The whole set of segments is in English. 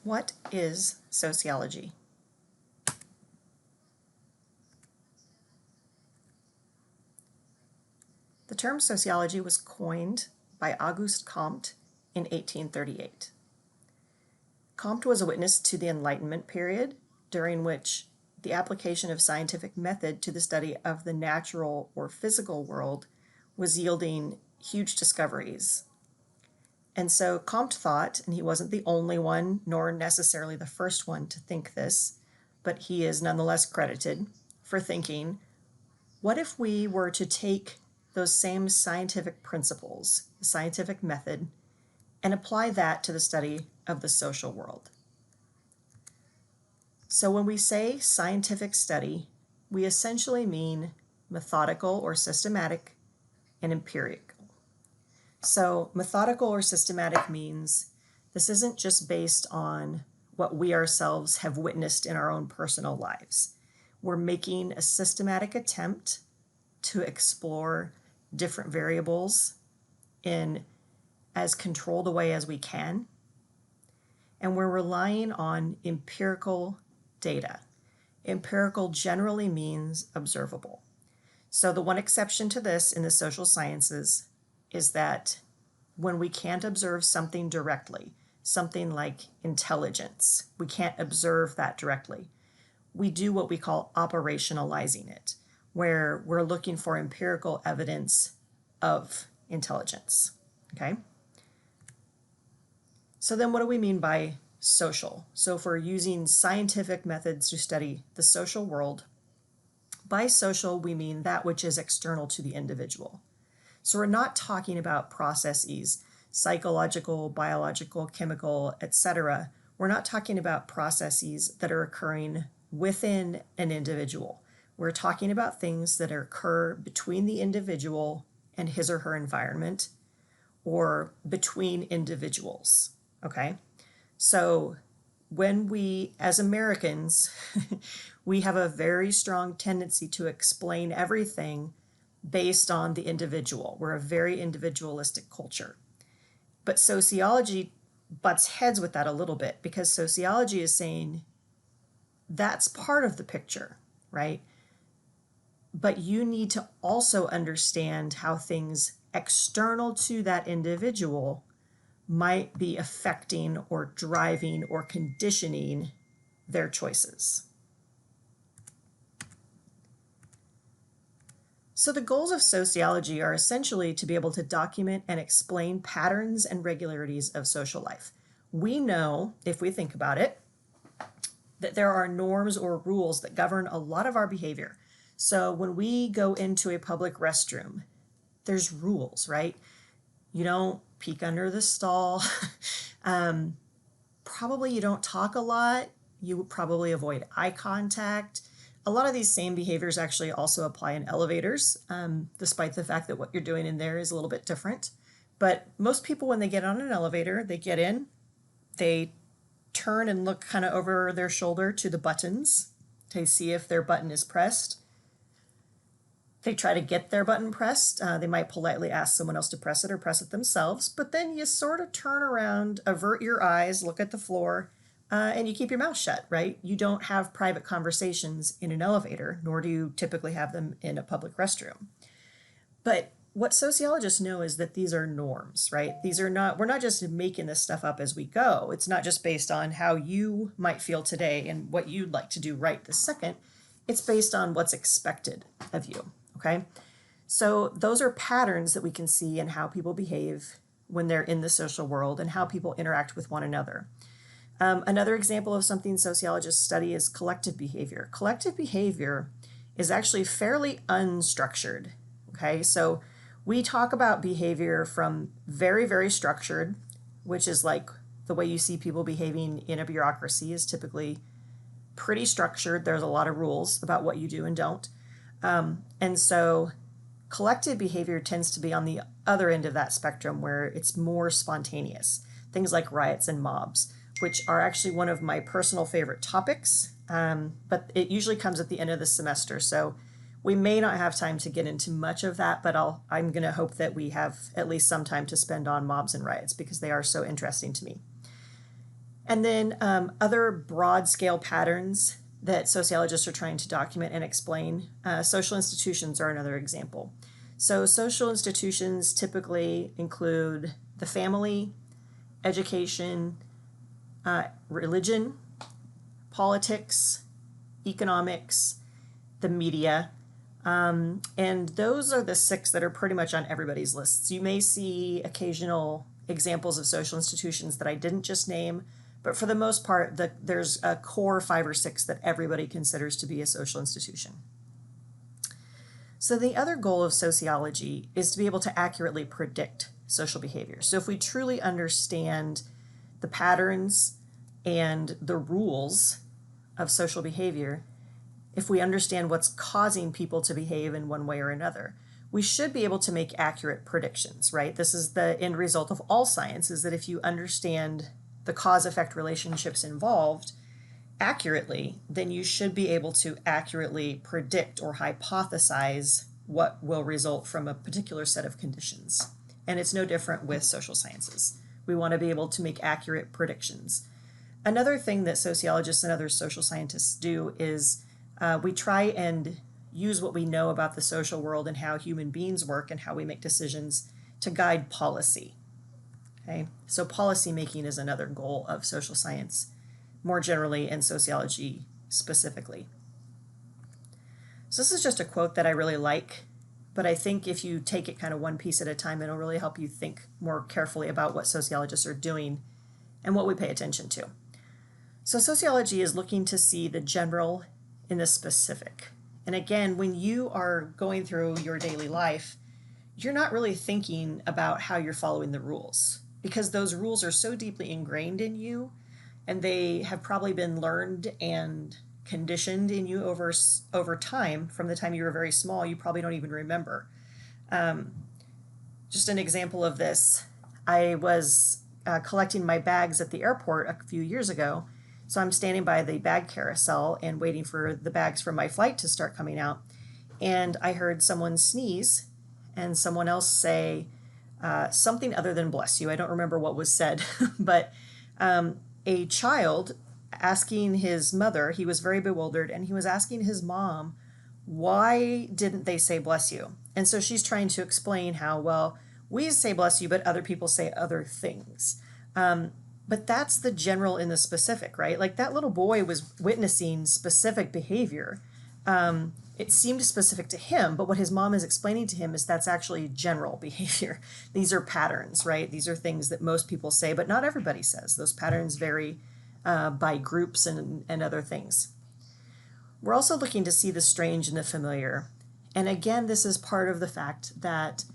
What is sociology? The term sociology was coined by Auguste Comte in 1838. Comte was a witness to the Enlightenment period, during which the application of scientific method to the study of the natural or physical world was yielding huge discoveries. And so Comte thought, and he wasn't the only one, nor necessarily the first one to think this, but he is nonetheless credited for thinking, what if we were to take those same scientific principles, the scientific method, and apply that to the study of the social world? So when we say scientific study, we essentially mean methodical or systematic and empirical. So methodical or systematic means this isn't just based on what we ourselves have witnessed in our own personal lives. We're making a systematic attempt to explore different variables in as controlled a way as we can. And we're relying on empirical data. Empirical generally means observable. So the one exception to this in the social sciences is that when we can't observe something directly, something like intelligence, we can't observe that directly. We do what we call operationalizing it, where we're looking for empirical evidence of intelligence, okay? So then what do we mean by social? So if we're using scientific methods to study the social world, by social we mean that which is external to the individual. So we're not talking about processes, psychological, biological, chemical, etc. We're not talking about processes that are occurring within an individual. We're talking about things that occur between the individual and his or her environment, or between individuals, okay? So when we, as Americans, we have a very strong tendency to explain everything based on the individual. We're a very individualistic culture. But sociology butts heads with that a little bit, because sociology is saying that's part of the picture, right? But you need to also understand how things external to that individual might be affecting or driving or conditioning their choices. So the goals of sociology are essentially to be able to document and explain patterns and regularities of social life. We know, if we think about it, that there are norms or rules that govern a lot of our behavior. So when we go into a public restroom, there's rules, right? You don't peek under the stall. Probably you don't talk a lot. You probably avoid eye contact. A lot of these same behaviors actually also apply in elevators, despite the fact that what you're doing in there is a little bit different. But most people, when they get on an elevator, they get in, they turn and look kind of over their shoulder to the buttons to see if their button is pressed. They try to get their button pressed. They might politely ask someone else to press it or press it themselves, but then you sort of turn around, avert your eyes, look at the floor, and you keep your mouth shut, right? You don't have private conversations in an elevator, nor do you typically have them in a public restroom. But what sociologists know is that these are norms, right? We're not just making this stuff up as we go. It's not just based on how you might feel today and what you'd like to do right this second. It's based on what's expected of you, okay? So those are patterns that we can see in how people behave when they're in the social world and how people interact with one another. Another example of something sociologists study is collective behavior. Collective behavior is actually fairly unstructured, okay? So we talk about behavior from very, very structured, which is like the way you see people behaving in a bureaucracy is typically pretty structured. There's a lot of rules about what you do and don't. And so collective behavior tends to be on the other end of that spectrum, where it's more spontaneous. Things like riots and mobs, which are actually one of my personal favorite topics, but it usually comes at the end of the semester. So we may not have time to get into much of that, but I'm going to hope that we have at least some time to spend on mobs and riots because they are so interesting to me. And then other broad scale patterns that sociologists are trying to document and explain. Social institutions are another example. So social institutions typically include the family, education, religion, politics, economics, the media. And those are the 6 that are pretty much on everybody's lists. You may see occasional examples of social institutions that I didn't just name, but for the most part, there's a core 5 or 6 that everybody considers to be a social institution. So the other goal of sociology is to be able to accurately predict social behavior. So if we truly understand the patterns and the rules of social behavior, if we understand what's causing people to behave in one way or another, we should be able to make accurate predictions, right? This is the end result of all science, is that if you understand the cause-effect relationships involved accurately, then you should be able to accurately predict or hypothesize what will result from a particular set of conditions. And it's no different with social sciences. We want to be able to make accurate predictions. Another thing that sociologists and other social scientists do is we try and use what we know about the social world and how human beings work and how we make decisions to guide policy. Okay? So policy making is another goal of social science, more generally, and sociology specifically. So this is just a quote that I really like, but I think if you take it kind of one piece at a time, it'll really help you think more carefully about what sociologists are doing and what we pay attention to. So sociology is looking to see the general in the specific. And again, when you are going through your daily life, you're not really thinking about how you're following the rules, because those rules are so deeply ingrained in you, and they have probably been learned and conditioned in you over time. From the time you were very small, you probably don't even remember. Just an example of this, I was collecting my bags at the airport a few years ago. So I'm standing by the bag carousel and waiting for the bags from my flight to start coming out. And I heard someone sneeze and someone else say something other than bless you. I don't remember what was said, but a child asking his mother, he was very bewildered, and he was asking his mom, why didn't they say bless you? And so she's trying to explain how, well, we say bless you, but other people say other things. But that's the general in the specific, right? Like that little boy was witnessing specific behavior. It seemed specific to him, but what his mom is explaining to him is that's actually general behavior. These are patterns, right? These are things that most people say, but not everybody says. Those patterns vary by groups and other things. We're also looking to see the strange and the familiar. And again, this is part of the fact that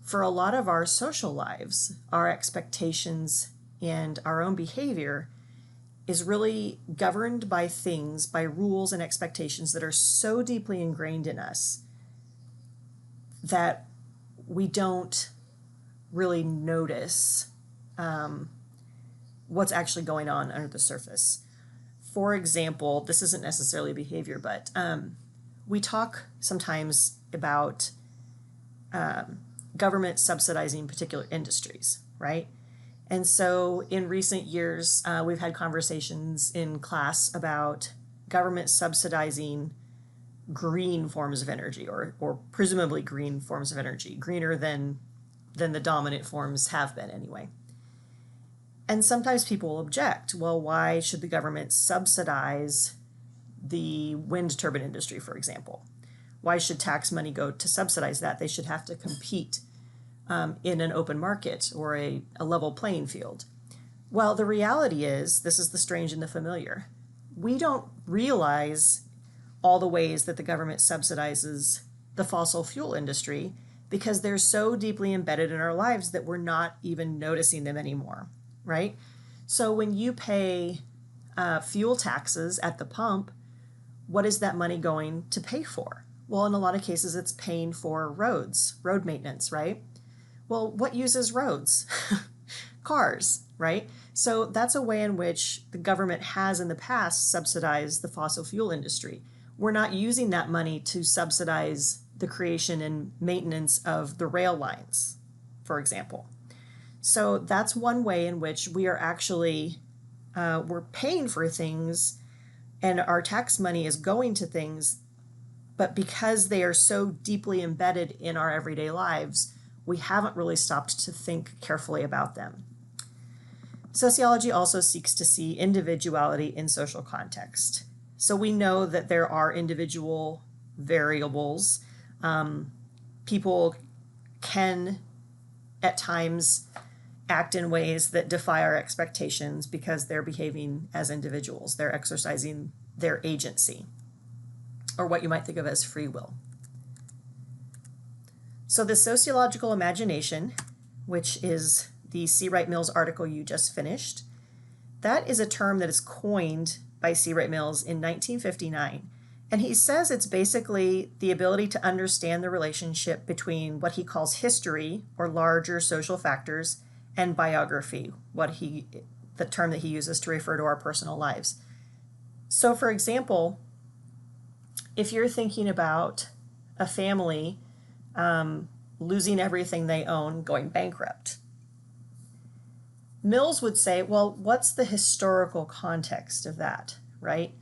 for a lot of our social lives, our expectations and our own behavior is really governed by things, by rules and expectations that are so deeply ingrained in us that we don't really notice what's actually going on under the surface. For example, this isn't necessarily behavior, but we talk sometimes about government subsidizing particular industries, right? And so in recent years, we've had conversations in class about government subsidizing green forms of energy, or presumably green forms of energy, greener than the dominant forms have been anyway. And sometimes people will object, well, why should the government subsidize the wind turbine industry, for example? Why should tax money go to subsidize that? They should have to compete in an open market or a level playing field. Well, the reality is, this is the strange and the familiar. We don't realize all the ways that the government subsidizes the fossil fuel industry because they're so deeply embedded in our lives that we're not even noticing them anymore, right? So when you pay fuel taxes at the pump, what is that money going to pay for? Well, in a lot of cases, it's paying for roads, road maintenance, right? Well, what uses roads? Cars, right? So that's a way in which the government has in the past subsidized the fossil fuel industry. We're not using that money to subsidize the creation and maintenance of the rail lines, for example. So that's one way in which we are actually we're paying for things and our tax money is going to things, but because they are so deeply embedded in our everyday lives, we haven't really stopped to think carefully about them. Sociology also seeks to see individuality in social context. So we know that there are individual variables. People can, at times, act in ways that defy our expectations because they're behaving as individuals. They're exercising their agency, or what you might think of as free will. So the sociological imagination, which is the C. Wright Mills article you just finished, that is a term that is coined by C. Wright Mills in 1959. And he says it's basically the ability to understand the relationship between what he calls history, or larger social factors, and biography, the term that he uses to refer to our personal lives. So for example, if you're thinking about a family losing everything they own, going bankrupt, Mills would say, well, what's the historical context of that, right?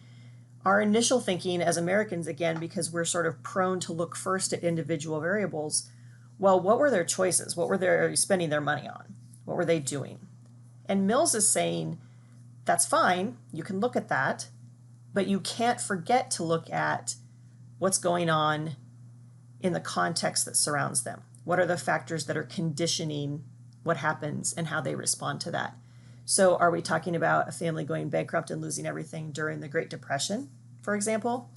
Our initial thinking as Americans, again, because we're sort of prone to look first at individual variables, well, what were their choices? What were they spending their money on? What were they doing? And Mills is saying, that's fine, you can look at that, but you can't forget to look at what's going on in the context that surrounds them. What are the factors that are conditioning what happens and how they respond to that? So are we talking about a family going bankrupt and losing everything during the Great Depression, for example?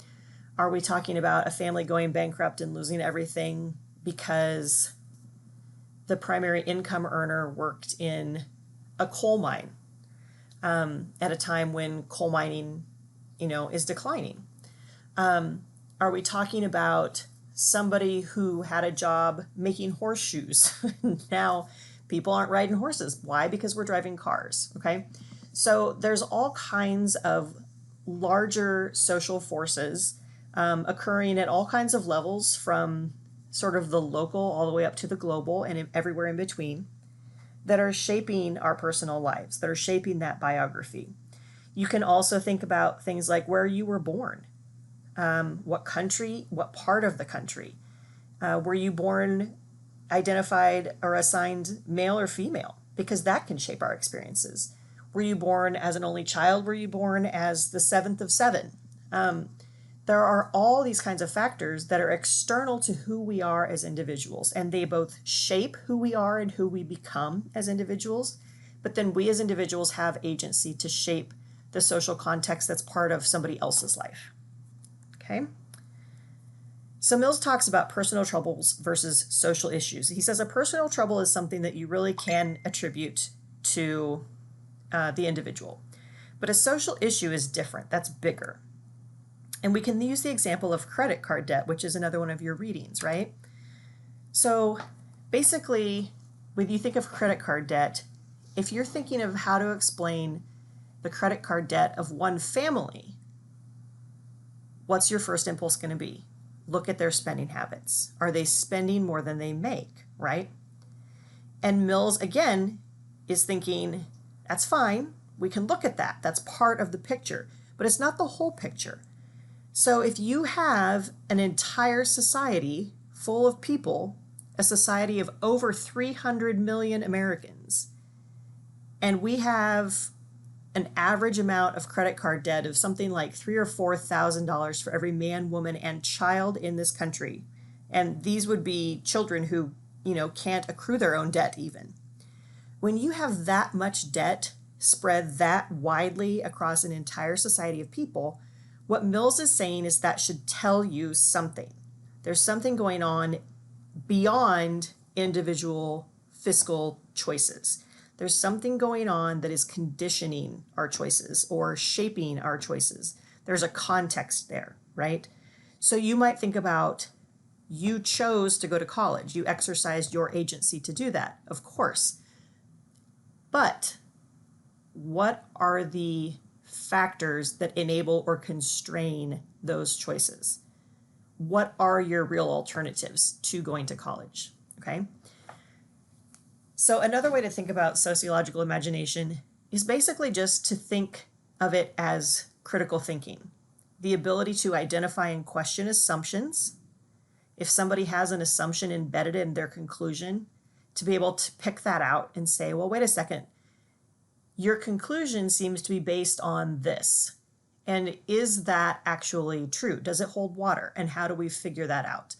Are we talking about a family going bankrupt and losing everything because the primary income earner worked in a coal mine at a time when coal mining, is declining? Are we talking about somebody who had a job making horseshoes? Now people aren't riding horses. Why? Because we're driving cars, okay? So there's all kinds of larger social forces occurring at all kinds of levels, from sort of the local all the way up to the global and everywhere in between, that are shaping our personal lives, that are shaping that biography. You can also think about things like where you were born, what country, what part of the country. Were you born identified or assigned male or female? Because that can shape our experiences. Were you born as an only child? Were you born as the seventh of seven? There are all these kinds of factors that are external to who we are as individuals, and they both shape who we are and who we become as individuals, but then we as individuals have agency to shape the social context that's part of somebody else's life. Okay? So Mills talks about personal troubles versus social issues. He says a personal trouble is something that you really can attribute to the individual, but a social issue is different. That's bigger. And we can use the example of credit card debt, which is another one of your readings, right? So basically, when you think of credit card debt, if you're thinking of how to explain the credit card debt of one family, what's your first impulse going to be? Look at their spending habits. Are they spending more than they make, right? And Mills, again, is thinking, that's fine. We can look at that. That's part of the picture, but it's not the whole picture. So if you have an entire society full of people, a society of over 300 million Americans, and we have an average amount of credit card debt of something like $3,000 or $4,000 for every man, woman, and child in this country. And these would be children who, can't accrue their own debt even. When you have that much debt spread that widely across an entire society of people, what Mills is saying is that should tell you something. There's something going on beyond individual fiscal choices. There's something going on that is conditioning our choices or shaping our choices. There's a context there, right? So you might think about, you chose to go to college. You exercised your agency to do that, of course. But what are the factors that enable or constrain those choices? What are your real alternatives to going to college? Okay. So another way to think about sociological imagination is basically just to think of it as critical thinking, the ability to identify and question assumptions. If somebody has an assumption embedded in their conclusion, to be able to pick that out and say, well, wait a second, your conclusion seems to be based on this. And is that actually true? Does it hold water? And how do we figure that out?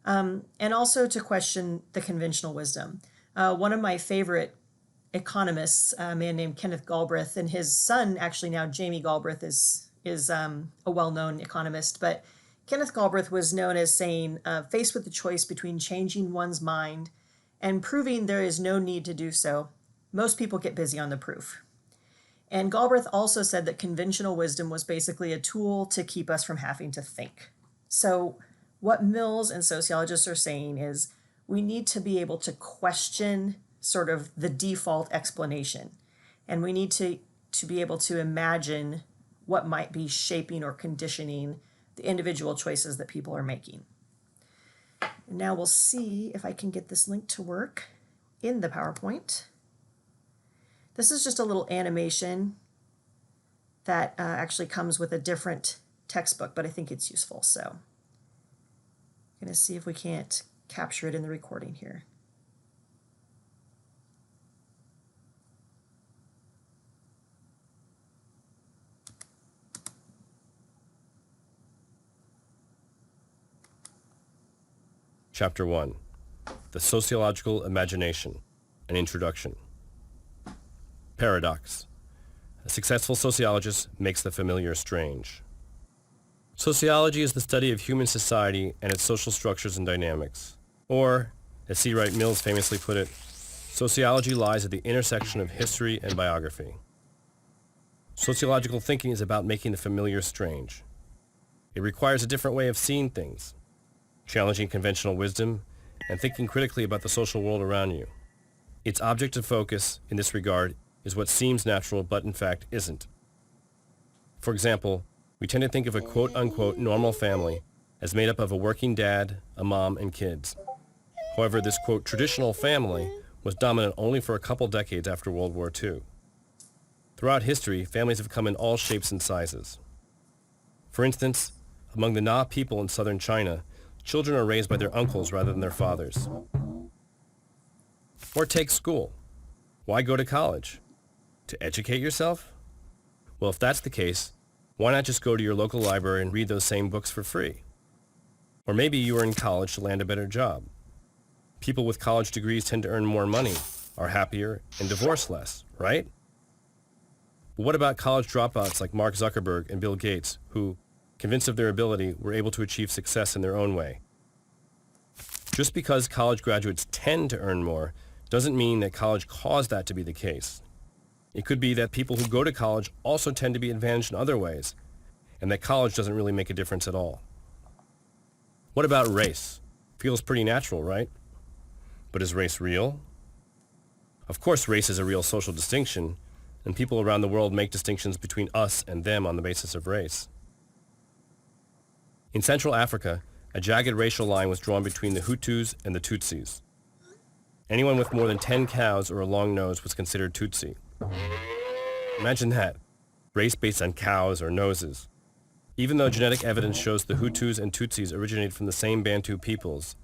And also to question the conventional wisdom. One of my favorite economists, a man named Kenneth Galbraith, and his son, actually now Jamie Galbraith, is a well-known economist. But Kenneth Galbraith was known as saying, faced with the choice between changing one's mind and proving there is no need to do so, most people get busy on the proof. And Galbraith also said that conventional wisdom was basically a tool to keep us from having to think. So what Mills and sociologists are saying is we need to be able to question sort of the default explanation. And we need to be able to imagine what might be shaping or conditioning the individual choices that people are making. And now we'll see if I can get this link to work in the PowerPoint. This is just a little animation that actually comes with a different textbook, but I think it's useful. So I'm going to see if we can't capture it in the recording here. Chapter 1. The Sociological Imagination. An Introduction. Paradox. A successful sociologist makes the familiar strange. Sociology is the study of human society and its social structures and dynamics. Or, as C. Wright Mills famously put it, sociology lies at the intersection of history and biography. Sociological thinking is about making the familiar strange. It requires a different way of seeing things, challenging conventional wisdom, and thinking critically about the social world around you. Its object of focus, in this regard, is what seems natural but in fact isn't. For example, we tend to think of a quote-unquote normal family as made up of a working dad, a mom, and kids. However, this quote traditional family was dominant only for a couple decades after World War II. Throughout history, families have come in all shapes and sizes. For instance, among the Na people in southern China, children are raised by their uncles rather than their fathers. Or take school. Why go to college? To educate yourself? Well, if that's the case, why not just go to your local library and read those same books for free? Or maybe you are in college to land a better job. People with college degrees tend to earn more money, are happier, and divorce less, right? But what about college dropouts like Mark Zuckerberg and Bill Gates, who, convinced of their ability, were able to achieve success in their own way? Just because college graduates tend to earn more doesn't mean that college caused that to be the case. It could be that people who go to college also tend to be advantaged in other ways, and that college doesn't really make a difference at all. What about race? Feels pretty natural, right? But is race real? Of course, race is a real social distinction, and people around the world make distinctions between us and them on the basis of race. In Central Africa, a jagged racial line was drawn between the Hutus and the Tutsis. Anyone with more than 10 cows or a long nose was considered Tutsi. Imagine that, race based on cows or noses. Even though genetic evidence shows the Hutus and Tutsis originated from the same Bantu peoples,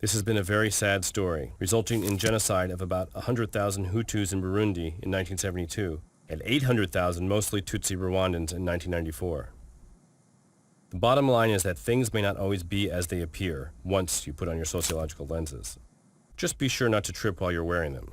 this has been a very sad story, resulting in genocide of about 100,000 Hutus in Burundi in 1972 and 800,000 mostly Tutsi Rwandans in 1994. The bottom line is that things may not always be as they appear once you put on your sociological lenses. Just be sure not to trip while you're wearing them.